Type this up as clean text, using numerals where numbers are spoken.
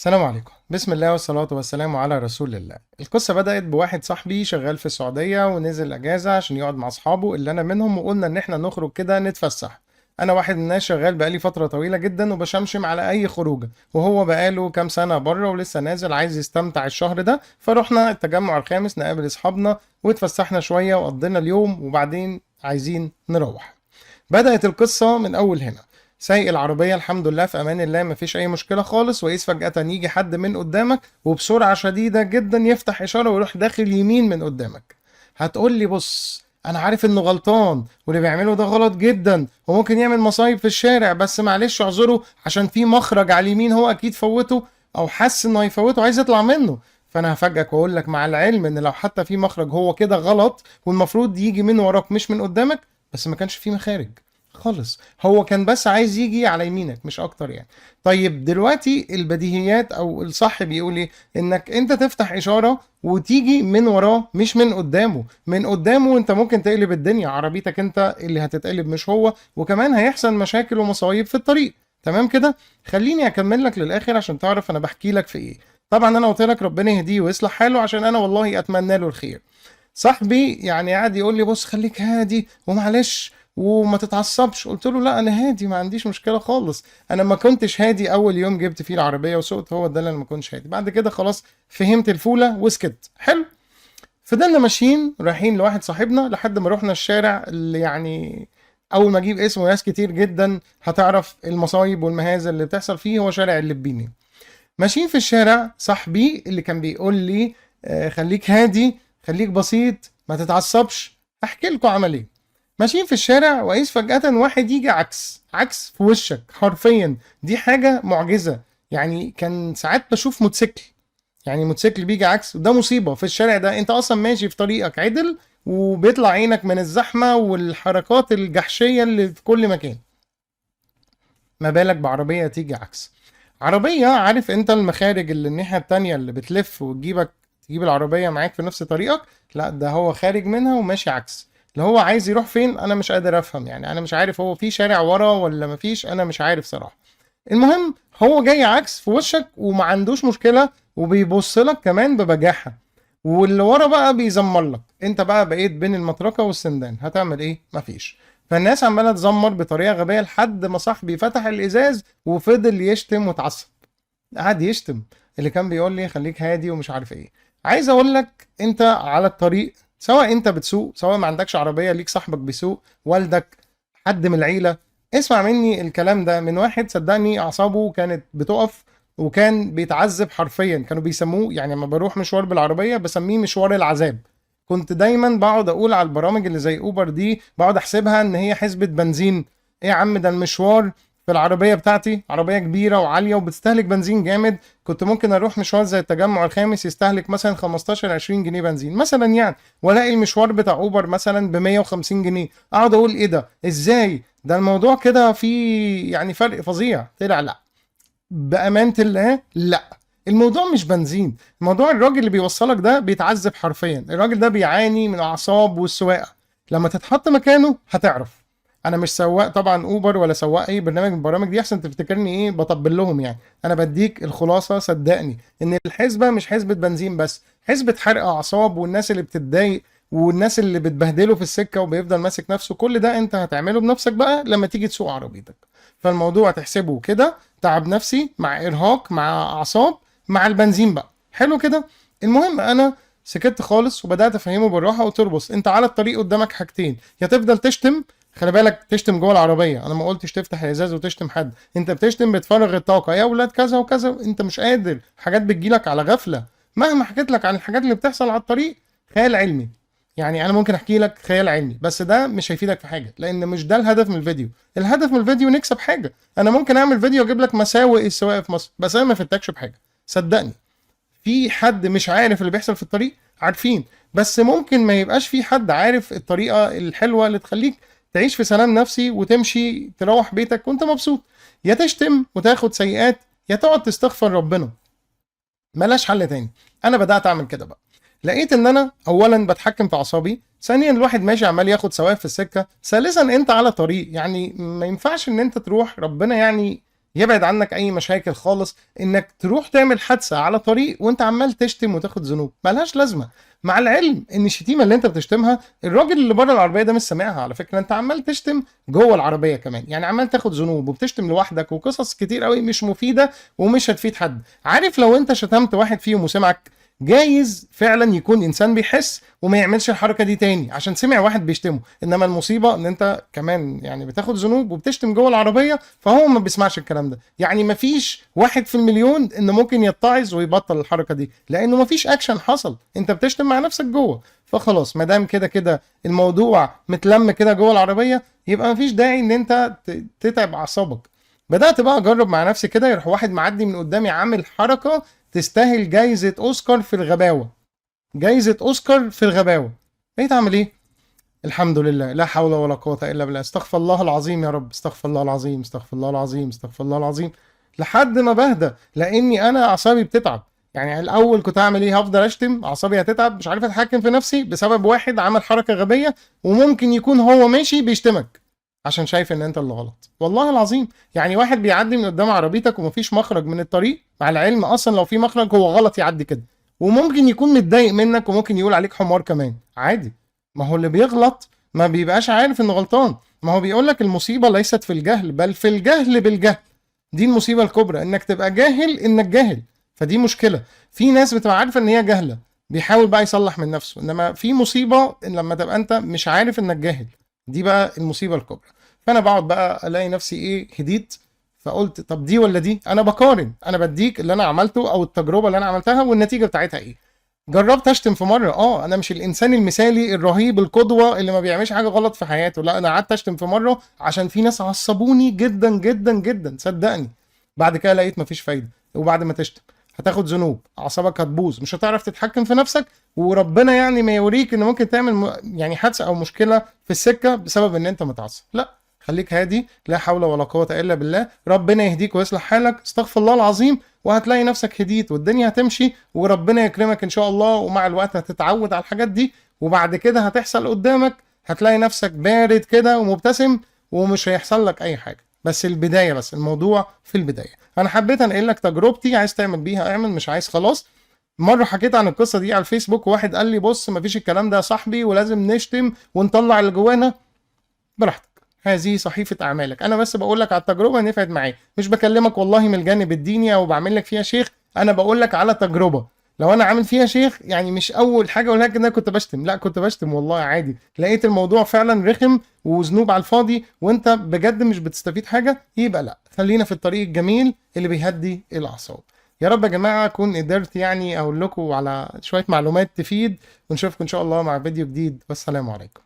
السلام عليكم. بسم الله والصلاة والسلام على رسول الله. القصة بدأت بواحد صاحبي شغال في السعودية ونزل أجازة عشان يقعد مع أصحابه اللي أنا منهم، وقلنا إن إحنا نخرج كده نتفسح. أنا واحد من الناس شغال بقالي فترة طويلة جدا وبشمشم على أي خروجة، وهو بقاله كام سنة بره ولسه نازل عايز يستمتع الشهر ده، فروحنا التجمع الخامس نقابل أصحابنا واتفسحنا شوية وقضينا اليوم وبعدين عايزين نروح. بدأت القصة من أول هنا. سايق العربية الحمد لله في أمان الله، مفيش أي مشكلة خالص، وإذ فجأة يجي حد من قدامك وبسرعة شديدة جدا يفتح إشارة ويروح داخل يمين من قدامك. هتقول لي بص، أنا عارف إنه غلطان واللي بيعمله ده غلط جدا وممكن يعمل مصايب في الشارع، بس معلش اعذره عشان في مخرج على اليمين هو أكيد فوته أو حس إنه هيفوته عايز يطلع منه. فأنا هفاجئك وأقول لك مع العلم إن لو حتى في مخرج هو كده غلط والمفروض يجي من وراك مش من قدامك، بس ما كانش فيه مخارج خالص، هو كان بس عايز يجي على يمينك مش اكتر يعني. طيب دلوقتي البديهيات او الصح بيقول ايه؟ انك انت تفتح اشاره وتيجي من وراه مش من قدامه. من قدامه انت ممكن تقلب الدنيا، عربيتك انت اللي هتتقلب مش هو، وكمان هيحصل مشاكل ومصايب في الطريق. تمام كده؟ خليني اكمل لك للاخر عشان تعرف انا بحكي لك في ايه. طبعا انا قلت لك ربنا يهديه ويصلح حاله عشان انا والله اتمنى له الخير. صاحبي يعني قاعد يقول لي بص خليك هادي ومعلش وما تتعصبش. قلت له لا انا هادي ما عنديش مشكله خالص. انا ما كنتش هادي اول يوم جبت فيه العربيه وسقت، هو ده اللي انا ما كنتش هادي. بعد كده خلاص فهمت الفوله وسكت. حلو. فضلنا ماشيين رايحين لواحد صاحبنا لحد ما رحنا الشارع اللي يعني اول ما اجيب اسمه ناس كتير جدا هتعرف المصايب والمهازل اللي بتحصل فيه، هو شارع اللبيني. ماشيين في الشارع، صاحبي اللي كان بيقول لي خليك هادي خليك بسيط ما تتعصبش، احكي لكم عمل ايه. ماشيين في الشارع وإذ فجأة واحد يجي عكس في وشك حرفيا. دي حاجة معجزة. يعني كان ساعات بشوف موتوسيكل، يعني موتوسيكل بيجي عكس، وده مصيبة في الشارع ده. انت اصلا ماشي في طريقك عدل وبيطلع عينك من الزحمة والحركات الجحشية اللي في كل مكان، ما بالك بعربية تيجي عكس. عربية عارف انت المخارج اللي الناحية التانية اللي بتلف وتجيبك تجيب العربية معاك في نفس طريقك، لا ده هو خارج منها وماشي عكس. اللي هو عايز يروح فين انا مش قادر افهم، يعني انا مش عارف هو في شارع ورا ولا مفيش، انا مش عارف صراحة. المهم هو جاي عكس في وشك وما عندوش مشكلة وبيبص لك كمان ببجاحة، واللي ورا بقى بيزمر لك. انت بقى بقيت بين المطرقة والسندان، هتعمل ايه؟ مفيش. فالناس عمالة تزمر بطريقة غبية لحد ما صاحبي فتح الازاز وفضل يشتم وتعصب. قعد يشتم اللي كان بيقول لي خليك هادي ومش عارف ايه. عايز اقول لك انت على الطريق، سواء انت بتسوق سواء ما عندكش عربية ليك صاحبك بيسوق، والدك، حد من العيلة، اسمع مني الكلام ده من واحد صدقني اعصابه كانت بتقف وكان بيتعذب حرفيا. كانوا بيسموه يعني لما بروح مشوار بالعربية بسميه مشوار العذاب. كنت دايما بقعد اقول على البرامج اللي زي اوبر دي، بقعد احسبها ان هي حسبة بنزين. ايه يا عم ده المشوار في العربية بتاعتي عربية كبيرة وعالية وبتستهلك بنزين جامد، كنت ممكن اروح مشوار زي التجمع الخامس يستهلك مثلا 15 20 جنيه بنزين مثلا يعني، والاقي المشوار بتاع اوبر مثلا ب 150 جنيه. اقعد اقول ايه ده ازاي ده الموضوع كده في يعني فرق فظيع. طلع لا، بأمانة الله لا، الموضوع مش بنزين. الموضوع الراجل اللي بيوصلك ده بيتعذب حرفيا، الراجل ده بيعاني من اعصاب والسواقه. لما تتحط مكانه هتعرف. انا مش سواق طبعا اوبر ولا سواق اي برنامج من البرامج دي عشان تفتكرني ايه بطبل لهم يعني. انا بديك الخلاصه صدقني ان الحسبه مش حسبه بنزين بس، حسبه حرق اعصاب والناس اللي بتتضايق والناس اللي بتبهدله في السكه وبيفضل ماسك نفسه. كل ده انت هتعمله بنفسك بقى لما تيجي تسوق عربيتك. فالموضوع تحسبه كده تعب نفسي مع ارهاق مع اعصاب مع البنزين بقى. حلو كده. المهم انا سكت خالص وبدات افهمه بالراحه، قلت له بص انت على الطريق قدامك حاجتين، يا تفضل تشتم، خلي بالك تشتم جوه العربيه، انا ما قلتش تفتح الازاز وتشتم حد، انت بتشتم بتفرغ الطاقه يا اولاد كذا وكذا، انت مش قادر، حاجات بتجيلك على غفله. مهما حكيت لك عن الحاجات اللي بتحصل على الطريق خيال علمي، يعني انا ممكن احكي لك خيال علمي بس ده مش هيفيدك في حاجه، لان مش ده الهدف من الفيديو. الهدف من الفيديو نكسب حاجه. انا ممكن اعمل فيديو اجيب لك مساوئ السواقه في مصر بس انا ما فدتكش بحاجه. صدقني في حد مش عارف اللي بيحصل في الطريق؟ عارفين، بس ممكن ما يبقاش في حد عارف الطريقه الحلوه اللي تخليك تعيش في سلام نفسي وتمشي تروح بيتك وانت مبسوط. يا تشتم وتاخد سيئات يا تقعد تستغفر ربنا، ملاش حل تاني. انا بدات اعمل كده بقى. لقيت ان انا اولا بتحكم في اعصابي، ثانيا الواحد ماشي عمال ياخد سواق في السكه، ثالثا انت على طريق، يعني ما ينفعش ان انت تروح ربنا يعني يبعد عنك اي مشاكل خالص انك تروح تعمل حادثه على طريق وانت عمال تشتم وتاخد ذنوب ملهاش لازمه. مع العلم ان الشتيمه اللي انت بتشتمها الراجل اللي بره العربيه ده مش سامعها على فكره، انت عمال تشتم جوه العربيه كمان، يعني عمال تاخد ذنوب وبتشتم لوحدك وقصص كتير قوي مش مفيده ومش هتفيد حد. عارف لو انت شتمت واحد فيهم وسمعك، جايز فعلا يكون انسان بيحس وما يعملش الحركه دي تاني عشان سمع واحد بيشتمه، انما المصيبه ان انت كمان يعني بتاخد ذنوب وبتشتم جوه العربيه فهو ما بيسمعش الكلام ده. يعني مفيش واحد في المليون ان ممكن يتعظ ويبطل الحركه دي لانه مفيش اكشن حصل، انت بتشتم مع نفسك جوه. فخلاص ما دام كده كده الموضوع متلم كده جوه العربيه، يبقى مفيش داعي ان انت تتعب اعصابك. بدات بقى اجرب مع نفسي كده، يروح واحد معدي من قدامي عامل حركه تستاهل جايزه اوسكار في الغباوه، جايزه اوسكار في الغباوه. بقيت اعمل ايه؟ الحمد لله، لا حول ولا قوة إلا بالله، استغفر الله العظيم يا رب، استغفر الله العظيم، استغفر الله العظيم، استغفر الله العظيم، لحد ما بهدى، لأني أنا أعصابي بتتعب. يعني الأول كنت هعمل إيه؟ هفضل أشتم، أعصابي هتتعب، مش عارف أتحكم في نفسي بسبب واحد عمل حركة غبية، وممكن يكون هو ماشي بيشتمك عشان شايف إن أنت اللي غلط. والله العظيم يعني واحد بيعدي من قدام عربيتك ومفيش مخرج من الطريق، مع العلم أصلا لو في مخرج هو غلط يعدي كده، وممكن يكون متضايق منك وممكن يقول عليك حمار كمان عادي. ما هو اللي بيغلط ما بيبقاش عارف انه غلطان. ما هو بيقولك المصيبة ليست في الجهل بل في الجهل بالجهل. دي المصيبة الكبرى، انك تبقى جاهل انك جاهل، فدي مشكلة. في ناس بتبقى عارفة ان هي جاهلة بيحاول بقى يصلح من نفسه، انما في مصيبة إن لما تبقى انت مش عارف انك جاهل، دي بقى المصيبة الكبرى. فانا بقعد بقى الاقي نفسي ايه، هديت، فقلت طب دي ولا دي؟ انا بقارن، انا بديك اللي انا عملته او التجربة اللي انا عملتها والنتيجة بتاعتها ايه. جربت اشتم في مره، انا مش الانسان المثالي الرهيب القدوه اللي ما بيعملش حاجه غلط في حياته، لا انا قعدت اشتم في مره عشان في ناس عصبوني جدا جدا جدا صدقني. بعد كده لقيت مفيش فايده، وبعد ما تشتم هتاخد ذنوب، اعصابك هتبوظ، مش هتعرف تتحكم في نفسك، وربنا يعني ما يوريك ان ممكن تعمل يعني حادثه او مشكله في السكه بسبب ان انت متعصب. لا، خليك هادي، لا حول ولا قوه الا بالله، ربنا يهديك ويصلح حالك، استغفر الله العظيم، وهتلاقي نفسك هديت والدنيا هتمشي وربنا يكرمك ان شاء الله. ومع الوقت هتتعود على الحاجات دي، وبعد كده هتحصل قدامك هتلاقي نفسك بارد كده ومبتسم ومش هيحصل لك اي حاجه. بس البدايه، بس الموضوع في البدايه. انا حبيت انقل لك تجربتي، عايز تعمل بيها اعمل، مش عايز خلاص. مره حكيت عن القصه دي على الفيسبوك وواحد قال لي بص مفيش الكلام ده يا صاحبي ولازم نشتم ونطلع اللي جوانا. براحتك، هذه صحيفة أعمالك، أنا بس بقول لك على التجربة نفعت معايا، مش بكلمك والله من الجانب الديني أو بعمل لك فيها شيخ، أنا بقول لك على تجربة. لو أنا عامل فيها شيخ يعني مش أول حاجة أقول لك إن أنا كنت بشتم، لا كنت بشتم والله عادي، لقيت الموضوع فعلا رخم وذنوب على الفاضي وأنت بجد مش بتستفيد حاجة، يبقى لا، خلينا في الطريق الجميل اللي بيهدي الأعصاب. يا رب يا جماعة أكون قدرت يعني أقول لكم على شوية معلومات تفيد، ونشوفكم إن شاء الله مع فيديو جديد، والسلام عليكم.